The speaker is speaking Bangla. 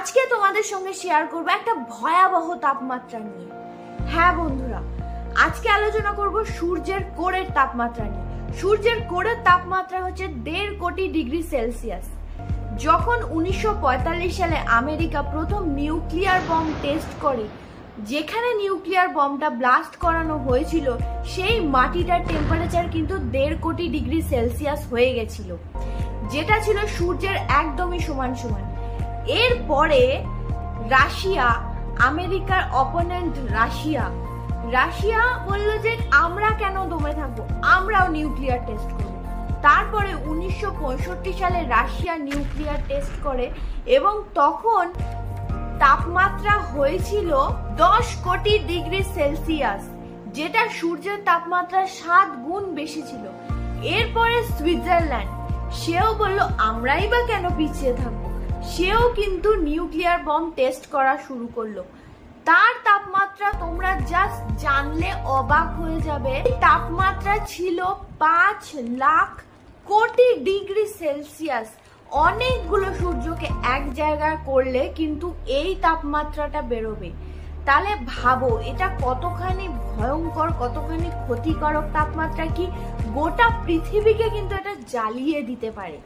আজকে তোমাদের সঙ্গে শেয়ার করব একটা ভয়াবহ তাপমাত্রা নিয়ে। হ্যাঁ বন্ধুরা, আজকে আলোচনা করব সূর্যের কোরের তাপমাত্রা নিয়ে। সূর্যের কোরের তাপমাত্রা হচ্ছে 1.5 কোটি ডিগ্রি সেলসিয়াস। যখন 1945 সালে আমেরিকা প্রথম নিউক্লিয়ার বম টেস্ট করে, যেখানে নিউক্লিয়ার বমটা ব্লাস্ট করানো হয়েছিল, সেই মাটিটার টেম্পারেচার কিন্তু 1.5 কোটি ডিগ্রি সেলসিয়াস হয়ে গেছিল, যেটা ছিল সূর্যের একদমই সমান সমান। এরপরে রাশিয়া, আমেরিকার অপোনেন্ট রাশিয়া বললো যে আমরা কেন দমে থাকবো, আমরাও নিউক্লিয়ার টেস্ট করব। তারপরে 1965 সালে রাশিয়া নিউক্লিয়ার টেস্ট করে এবং তখন তাপমাত্রা হয়েছিল 10 কোটি ডিগ্রি সেলসিয়াস, যেটা সূর্যের তাপমাত্রা 7 গুণ বেশি ছিল। এরপরে সুইজারল্যান্ড, সেও বললো আমরাই বা কেন পিছিয়ে থাকবো, সেও কিন্তু নিউক্লিয়ার বম টেস্ট করা শুরু করলো। তার তাপমাত্রা তোমরা জাস্ট জানলে অবাক হয়ে যাবে। তাপমাত্রা ছিল 5 লাখ কোটি ডিগ্রি সেলসিয়াস। অনেকগুলো সূর্যকে এক জায়গায় করলে কিন্তু এই তাপমাত্রাটা বেরোবে। তাহলে ভাবো এটা কতখানি ভয়ঙ্কর, কতখানি ক্ষতিকারক তাপমাত্রা, কি গোটা পৃথিবীকে কিন্তু এটা জ্বালিয়ে দিতে পারে।